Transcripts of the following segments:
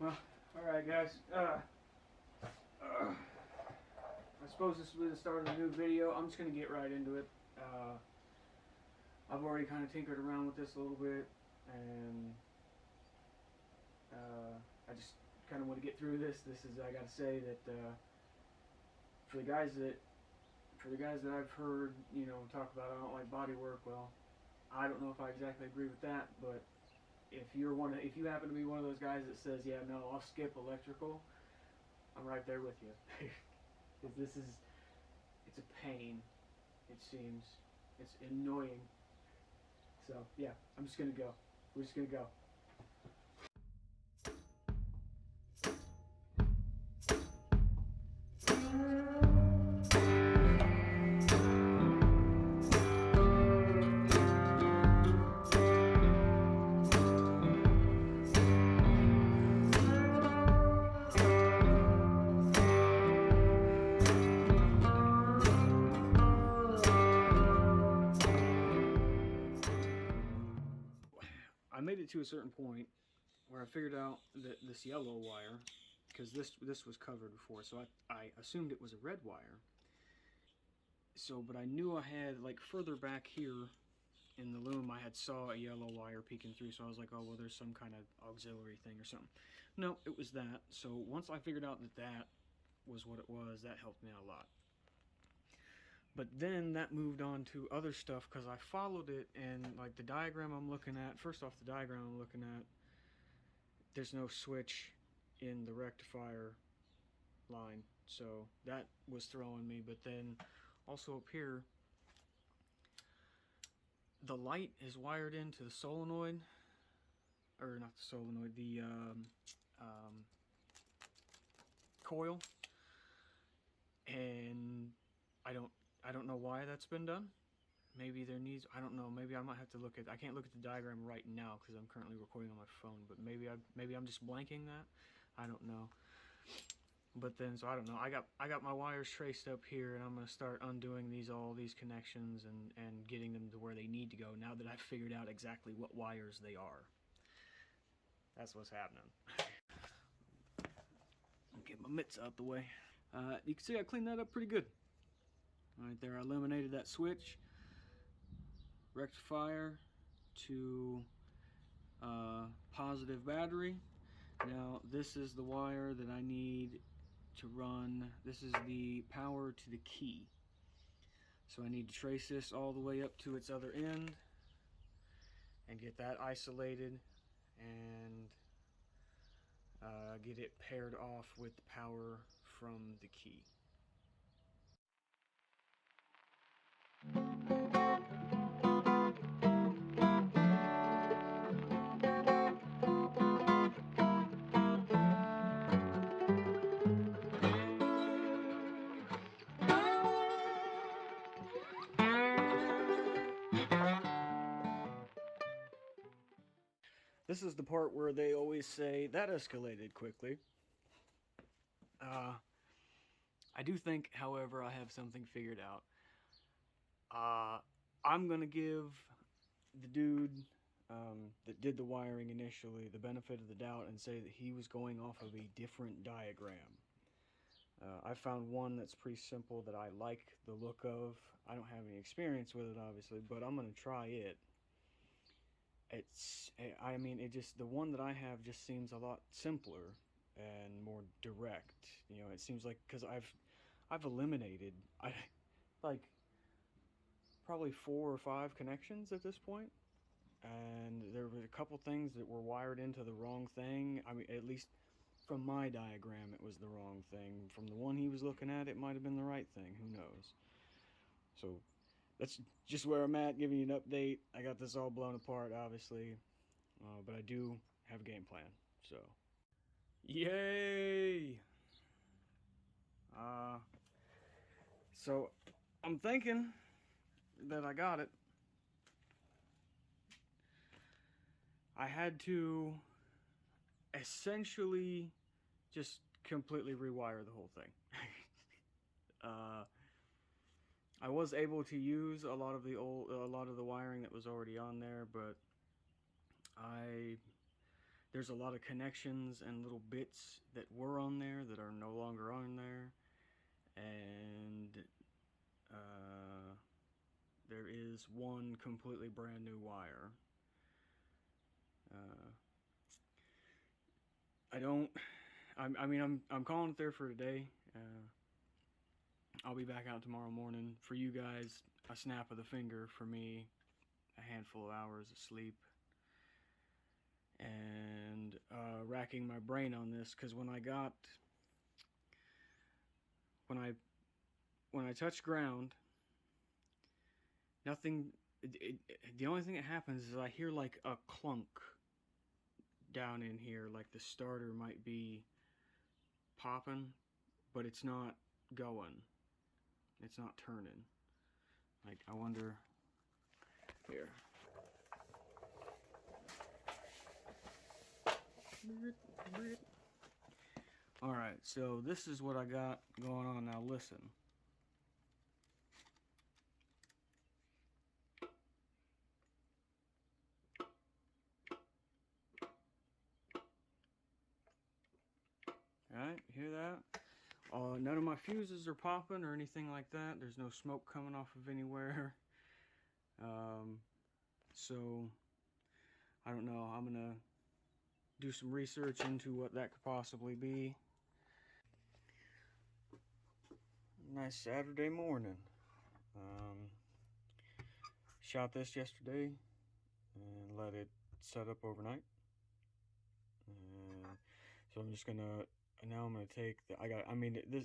Well, alright guys, I suppose this will be the start of a new video. I'm just going to get right into it. I've already kind of tinkered around with this a little bit, and I just kind of want to get through this. I got to say that for the guys that I've heard, talk about I don't like body work, well, I don't know if I exactly agree with that, but if you happen to be one of those guys that says, yeah, no, I'll skip electrical, I'm right there with you. Because it's a pain, it seems. It's annoying. So, yeah, I'm just going to go. We're just going to go. I made it to a certain point where I figured out that this yellow wire, because this was covered before, so I assumed it was a red wire. So, but I knew I had, like, further back here in the loom, I had saw a yellow wire peeking through, so I was like, oh, well, there's some kind of auxiliary thing or something. No, it was that. So once I figured out that that was what it was, that helped me out a lot. But then that moved on to other stuff, because I followed it, and like the diagram I'm looking at, first off, the diagram I'm looking at, there's no switch in the rectifier line, so that was throwing me. But then also up here, the light is wired into the solenoid, or not the solenoid, the coil, and I don't know why that's been done. Maybe there needs, I don't know, maybe I might have to look at, I can't look at the diagram right now because I'm currently recording on my phone, but maybe I'm just blanking that. I don't know. But then, so I don't know, I got my wires traced up here, and I'm going to start undoing all these connections and getting them to where they need to go now that I've figured out exactly what wires they are. That's what's happening. I'll get my mitts out the way. You can see I cleaned that up pretty good. Right there, I eliminated that switch. Rectifier to positive battery. Now this is the wire that I need to run. This is the power to the key. So I need to trace this all the way up to its other end and get that isolated and get it paired off with the power from the key. This is the part where they always say, that escalated quickly. I do think, however, I have something figured out. I'm going to give the dude that did the wiring initially the benefit of the doubt and say that he was going off of a different diagram. I found one that's pretty simple that I like the look of. I don't have any experience with it, obviously, but I'm going to try it. The one that I have just seems a lot simpler and more direct. It seems like, because I've eliminated like probably 4 or 5 connections at this point, and there were a couple things that were wired into the wrong thing. I mean, at least from my diagram it was the wrong thing. From the one he was looking at, it might have been the right thing, who knows. So that's just where I'm at, giving you an update. I got this all blown apart, obviously, but I do have a game plan, so yay! So I'm thinking that I got it. I had to essentially just completely rewire the whole thing. I was able to use a lot of the wiring that was already on there, but I there's a lot of connections and little bits that were on there that are no longer on there, and there is one completely brand new wire. I'm calling it there for today. I'll be back out tomorrow morning. For you guys, a snap of the finger. For me, a handful of hours of sleep. And racking my brain on this, because when I touch ground, nothing. The only thing that happens is I hear like a clunk down in here, like the starter might be popping, but it's not going. It's not turning. Like, I wonder. Here. Alright, so this is what I got going on now. Listen. Alright, hear that? None of my fuses are popping or anything like that. There's no smoke coming off of anywhere. So, I don't know. I'm going to do some research into what that could possibly be. Nice Saturday morning. Shot this yesterday and let it set up overnight. So I'm just gonna take the,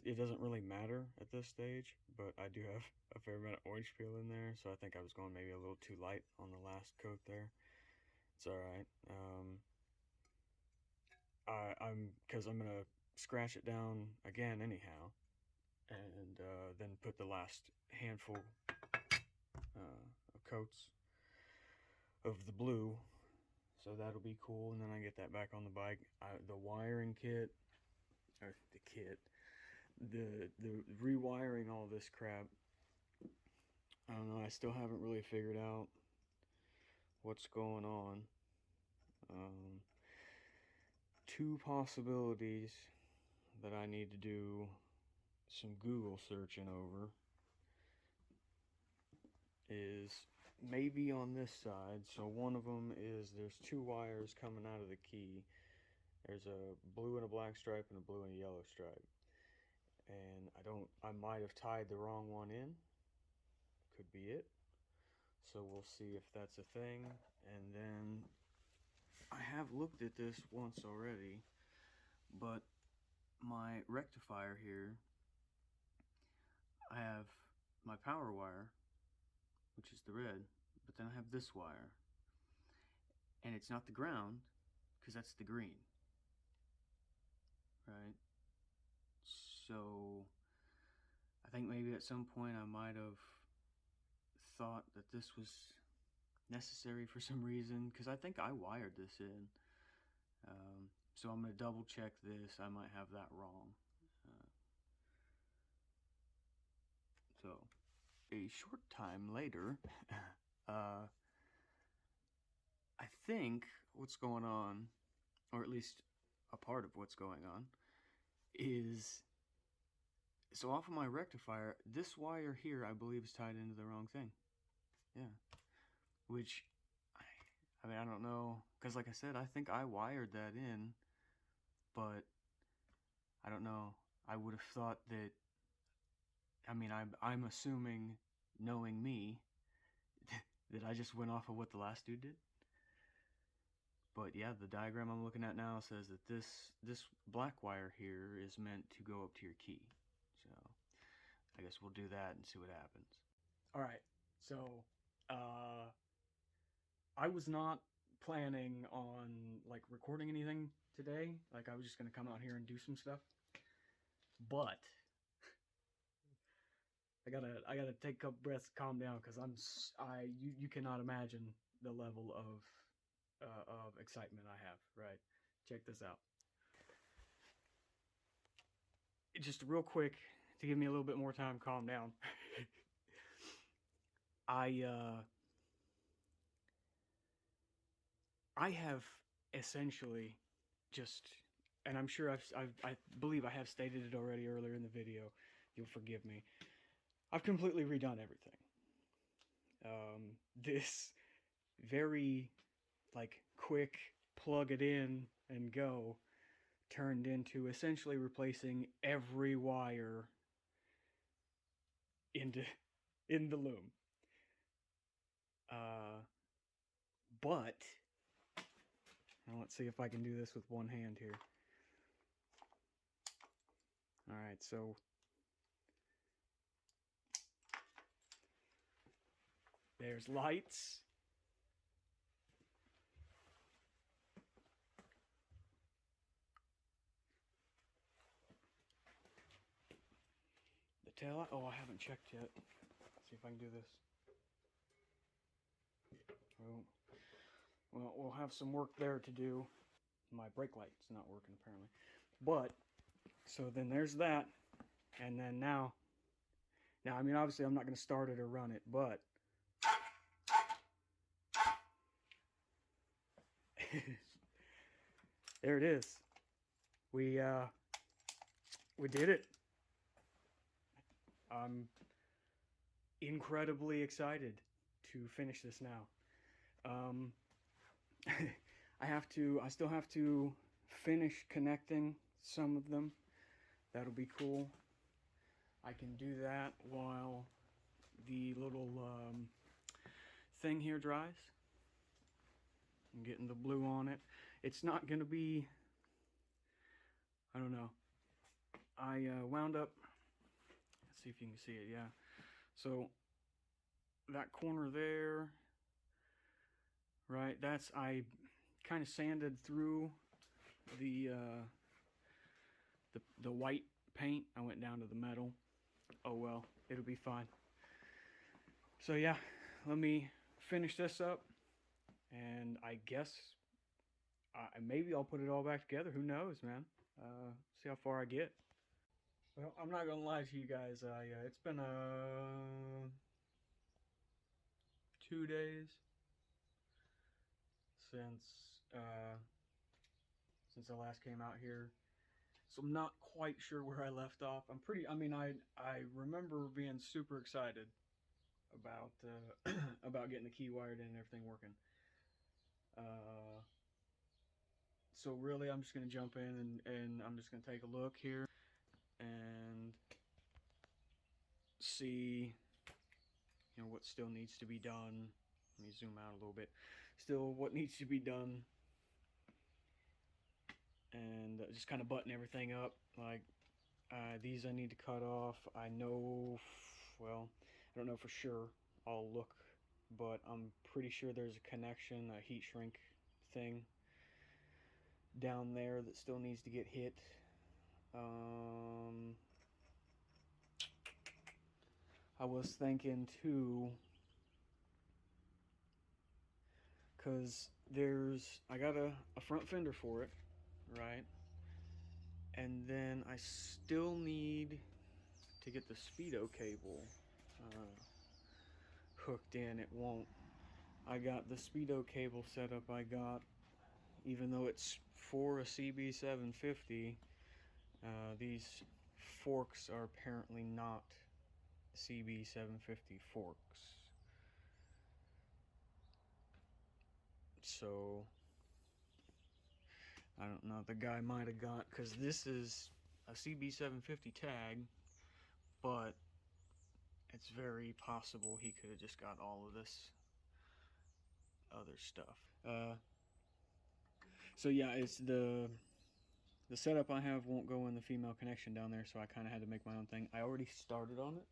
it doesn't really matter at this stage, but I do have a fair amount of orange peel in there, so I think I was going maybe a little too light on the last coat there. It's alright. Because I'm gonna scratch it down again anyhow, and then put the last handful of coats of the blue, so that'll be cool. And then I get that back on the bike. The wiring kit, or the rewiring all this crap, I don't know, I still haven't really figured out what's going on. Two possibilities that I need to do some Google searching over is maybe on this side. So one of them is there's two wires coming out of the key. There's a blue and a black stripe and a blue and a yellow stripe. And I might have tied the wrong one in. Could be it. So we'll see if that's a thing. And then I have looked at this once already, but my rectifier here, I have my power wire, which is the red, but then I have this wire, and it's not the ground, because that's the green, right? So I think maybe at some point I might have thought that this was necessary for some reason, because I think I wired this in. So I'm going to double check this. I might have that wrong. So a short time later, I think what's going on, or at least a part of what's going on, is, so off of my rectifier, this wire here I believe is tied into the wrong thing. Yeah. Which, I mean, I don't know, because like I said, I think I wired that in, but I don't know. I would have thought that, I mean, I'm assuming, knowing me, that I just went off of what the last dude did. But yeah, the diagram I'm looking at now says that this black wire here is meant to go up to your key. So I guess we'll do that and see what happens. All right, so I was not planning on like recording anything today. Like, I was just gonna come out here and do some stuff, but I gotta take a couple breaths, calm down, because you cannot imagine the level of excitement I have. Right, check this out. Just real quick to give me a little bit more time to calm down. I have essentially just, and I'm sure I believe I have stated it already earlier in the video. You'll forgive me. I've completely redone everything. This very like quick plug it in and go turned into essentially replacing every wire into in the loom. But now let's see if I can do this with one hand here. All right, so there's lights. The tail light. Oh, I haven't checked yet. Let's see if I can do this. Well, we'll have some work there to do. My brake light's not working apparently. But, so then there's that. And then now, I mean, obviously I'm not going to start it or run it, but there it is. We did it. I'm incredibly excited to finish this now. I still have to finish connecting some of them. That'll be cool. I can do that while the little thing here dries. I'm getting the blue on it. It's not going to be, I don't know. I wound up, let's see if you can see it, yeah. So that corner there, right, I kind of sanded through the white paint. I went down to the metal. Oh well, it'll be fine. So yeah, let me finish this up, and I guess maybe I'll put it all back together. Who knows, man? See how far I get. Well, I'm not gonna lie to you guys. It's been 2 days since I last came out here, so I'm not quite sure where I left off. I mean, I remember being super excited about about getting the key wired in and everything working. So really, I'm just gonna jump in and I'm just gonna take a look here and see, you know, what still needs to be done. Let me zoom out a little bit. Still, what needs to be done, and just kind of button everything up. Like these, I need to cut off. I know, well, I don't know for sure. I'll look, but I'm pretty sure there's a connection, a heat shrink thing down there that still needs to get hit. I was thinking too, because I got a front fender for it, right? And then I still need to get the speedo cable hooked in. It won't. I got the speedo cable set up. I got, even though it's for a CB750, these forks are apparently not CB750 forks. So I don't know, the guy might have got, because this is a CB750 tag, but it's very possible he could have just got all of this other stuff. So yeah, it's the setup I have won't go in the female connection down there, so I kind of had to make my own thing. I already started on it.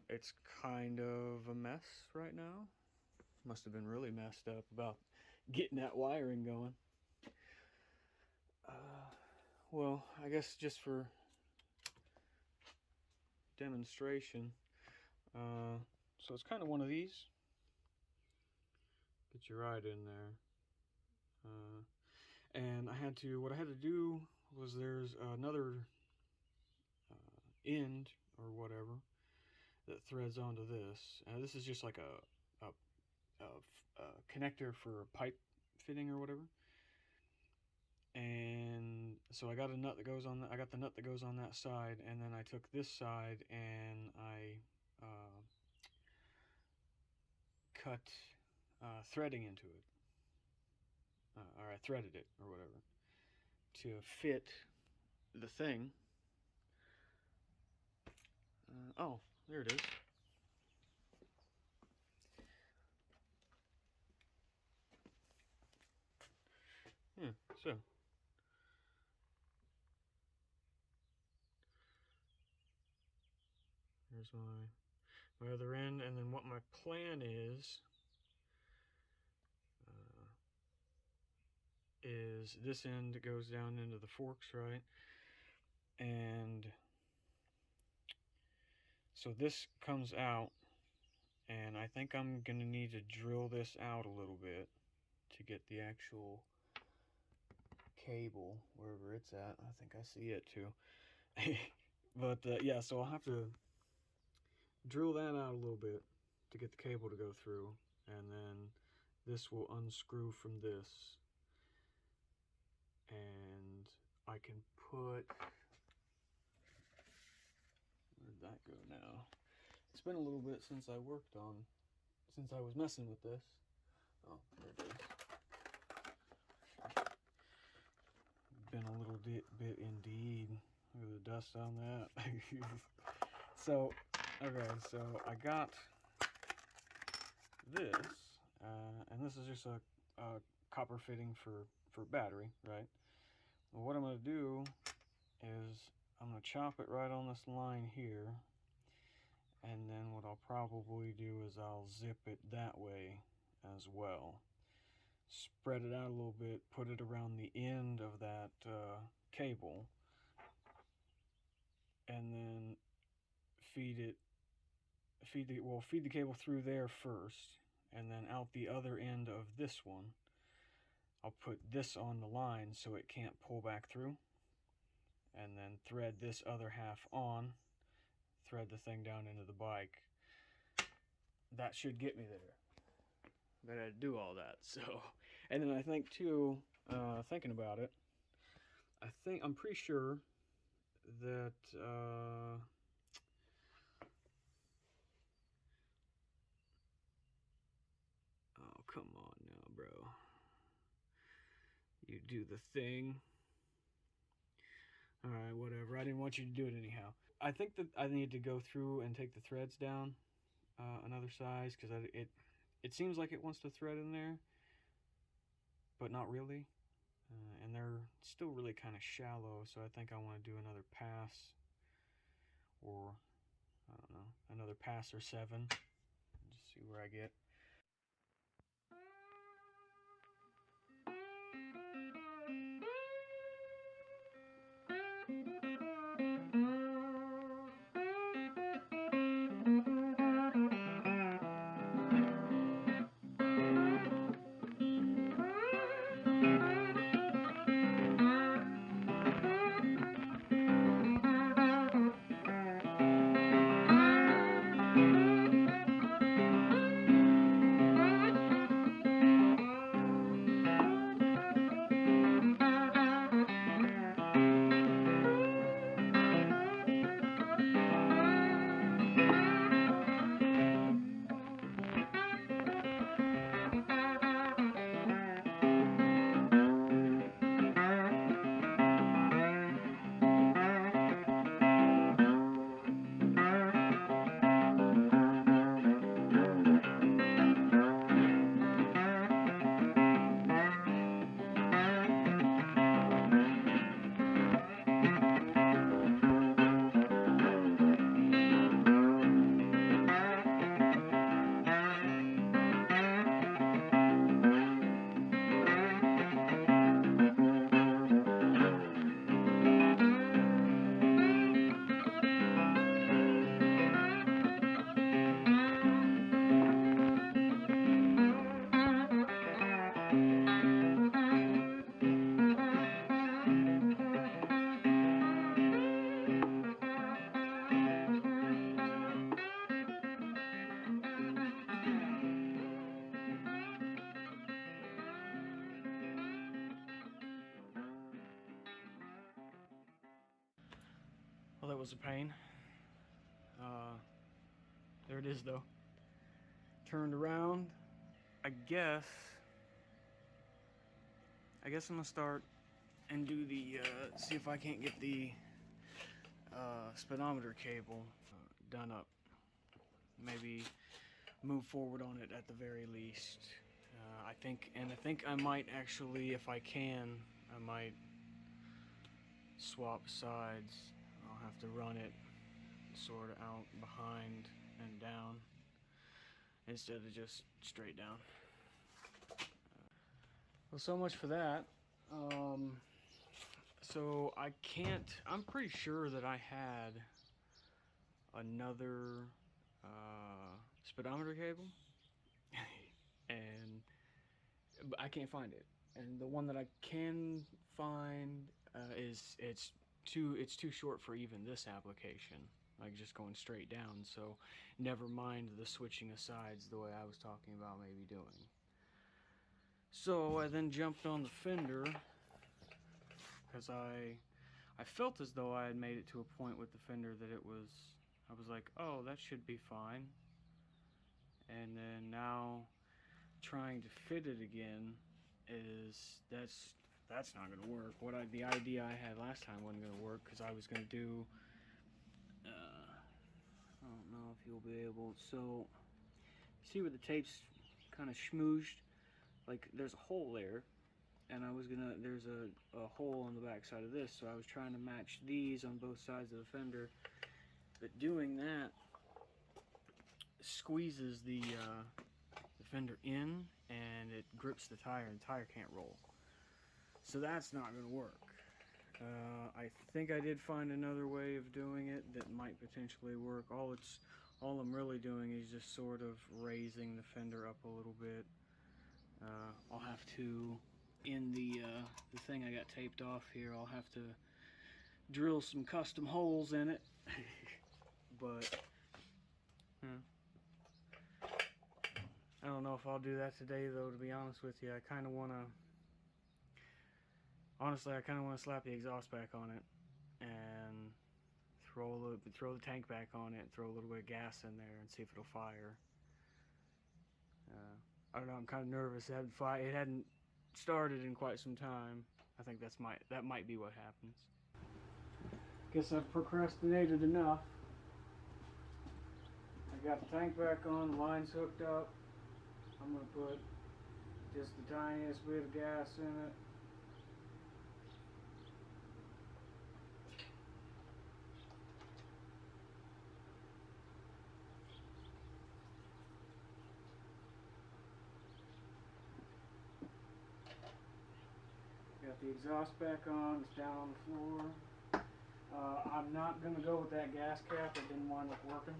It's kind of a mess right now. Must have been really messed up about getting that wiring going. Well, I guess just for demonstration, so it's kind of one of these. Get your ride in there. And what I had to do was there's another end or whatever that threads onto this. This is just like a connector for pipe fitting or whatever. And so I got a nut that goes on. I got the nut that goes on that side, and then I took this side and I cut threading into it, or I threaded it or whatever to fit the thing. Oh, there it is. Yeah, so here's my other end, and then what my plan is this end goes down into the forks, right? And so this comes out, and I think I'm gonna need to drill this out a little bit to get the actual cable wherever it's at. I think I see it too. But yeah, so I'll have to drill that out a little bit to get the cable to go through, and then this will unscrew from this, and I can put, where'd that go now? It's been a little bit since I was messing with this. Oh, there it is. Been a little bit indeed. Look at the dust on that. So, okay, so I got this, and this is just a copper fitting for battery, right? Well, what I'm going to do is I'm going to chop it right on this line here, and then what I'll probably do is I'll zip it that way as well. Spread it out a little bit, put it around the end of that cable, and then feed the cable through there first, and then out the other end of this one. I'll put this on the line so it can't pull back through, and then thread this other half on, thread the thing down into the bike. That should get me there. But I had to do all that. So, and then I think too, thinking about it, I'm pretty sure that oh, come on now, bro. You do the thing. Alright, whatever. I didn't want you to do it anyhow. I think that I need to go through and take the threads down another size, because it seems like it wants to thread in there, but not really. And they're still really kind of shallow, so I think I want to do another pass, or I don't know, another pass or 7. Just see where I get. that was a pain. There it is though. Turned around. I guess I'm gonna start and do the, see if I can't get the speedometer cable done up. Maybe move forward on it at the very least. I think I might actually, if I can, I might swap sides. I'll have to run it sort of out behind and down instead of just straight down. Well, so much for that. So I'm pretty sure that I had another speedometer cable and I can't find it. And the one that I can find it's too short for even this application, like just going straight down. So never mind the switching of sides the way I was talking about maybe doing. So I then jumped on the fender because I felt as though I had made it to a point with the fender that I was like, oh, that should be fine. And then now trying to fit it again that's not gonna work. The idea I had last time wasn't gonna work because I was gonna do I don't know if you'll be able. So see where the tape's kind of schmoozed, like there's a hole there, and there's a hole on the back side of this, so I was trying to match these on both sides of the fender, but doing that squeezes the fender in and it grips the tire and the tire can't roll. So that's not going to work. I think I did find another way of doing it that might potentially work. All I'm really doing is just sort of raising the fender up a little bit. I'll have to, in the thing I got taped off here, I'll have to drill some custom holes in it. But I don't know if I'll do that today, though, to be honest with you. I kind of want to slap the exhaust back on it and throw the tank back on it and throw a little bit of gas in there and see if it'll fire. I don't know, I'm kind of nervous. It hadn't started in quite some time. I think that might be what happens. Guess I've procrastinated enough. I got the tank back on, the line's hooked up. I'm going to put just the tiniest bit of gas in it. Got the exhaust back on, it's down on the floor. I'm not going to go with that gas cap, it didn't wind up working.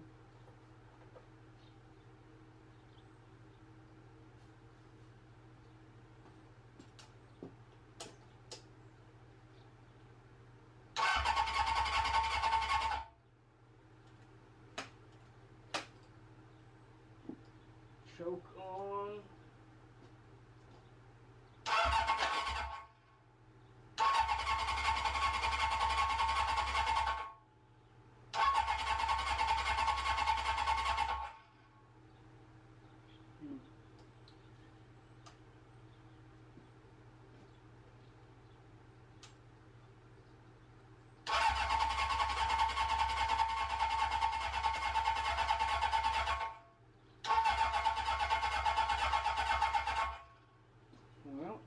Choke on. Well,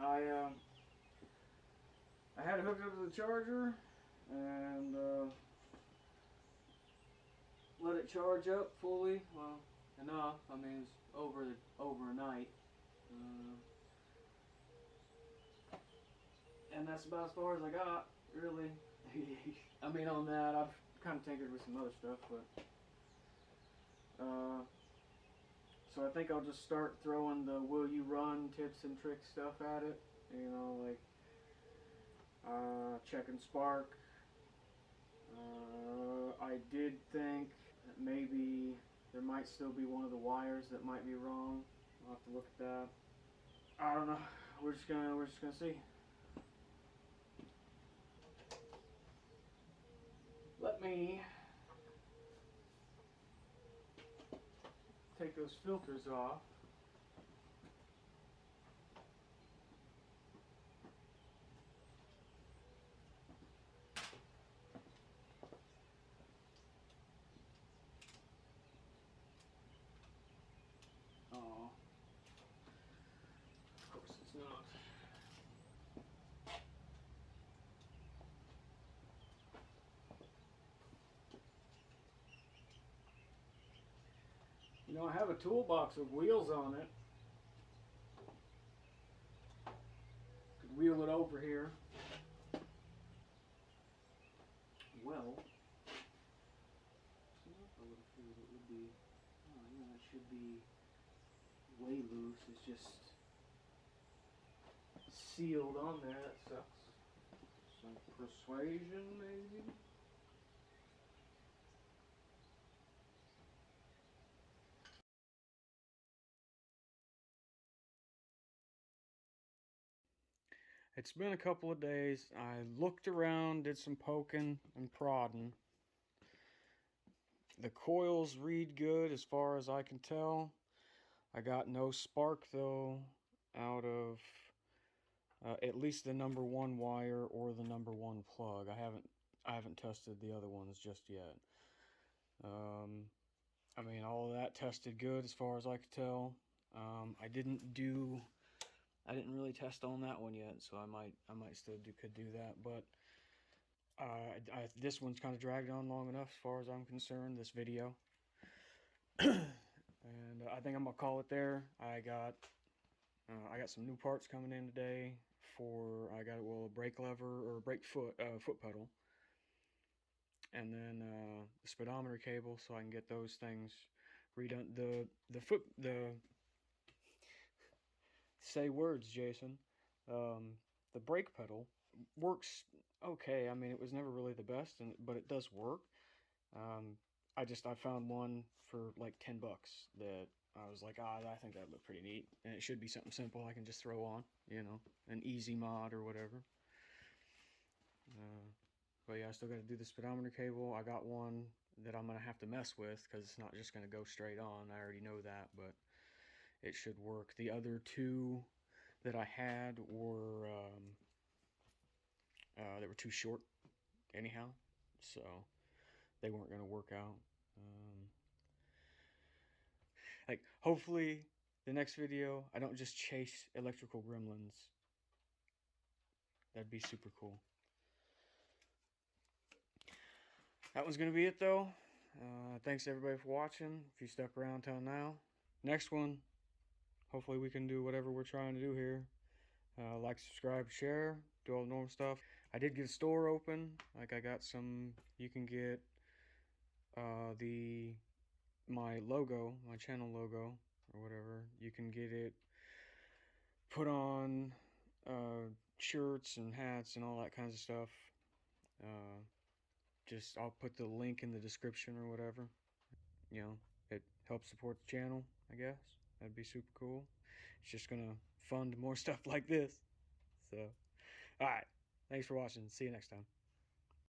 I had it hooked up to the charger and let it charge up fully. Well, enough. I mean, it's over a night, and that's about as far as I got, really. I mean, on that, I've kind of tinkered with some other stuff, but so I think I'll just start throwing the will you run tips and tricks stuff at it. You know, like checking spark. I did think that maybe there might still be one of the wires that might be wrong. I'll have to look at that. I don't know. we're just gonna see. Let me take those filters off. Oh, of course it's not. You know, I have a toolbox with wheels on it. Could wheel it over here. Well, I would have figured it would be. Oh, yeah, it should be way loose. It's just sealed on there. That sucks. Some persuasion, maybe. It's been a couple of days. I looked around, did some poking and prodding. The coils read good as far as I can tell. I got no spark though out of at least the number one wire or the number one plug. I haven't tested the other ones just yet. I mean, all of that tested good as far as I could tell. I didn't really test on that one yet, so I might still could do that. But this one's kind of dragged on long enough as far as I'm concerned. This video, and I think I'm gonna call it there. I got some new parts coming in today for a brake lever or brake foot pedal, and then the speedometer cable, so I can get those things redone. The say words, Jason. The brake pedal works okay. I mean, it was never really the best, but it does work. I found one for like $10 that I was like, I think that looked pretty neat, and it should be something simple I can just throw on, an easy mod or whatever. But yeah, I still got to do the speedometer cable. I got one that I'm gonna have to mess with because it's not just gonna go straight on. I already know that, but it should work. The other two that I had were they were too short anyhow, so they weren't gonna work out. Like, hopefully the next video I don't just chase electrical gremlins. That'd be super cool. That one's gonna be it though. Thanks everybody for watching, if you stuck around till now. Next one, hopefully we can do whatever we're trying to do here. Like, subscribe, share, do all the normal stuff. I did get a store open. Like, I got some, you can get my logo, my channel logo or whatever. You can get it put on shirts and hats and all that kinds of stuff. I'll put the link in the description or whatever. It helps support the channel, I guess. That'd be super cool. It's just gonna fund more stuff like this. So, alright. Thanks for watching. See you next time.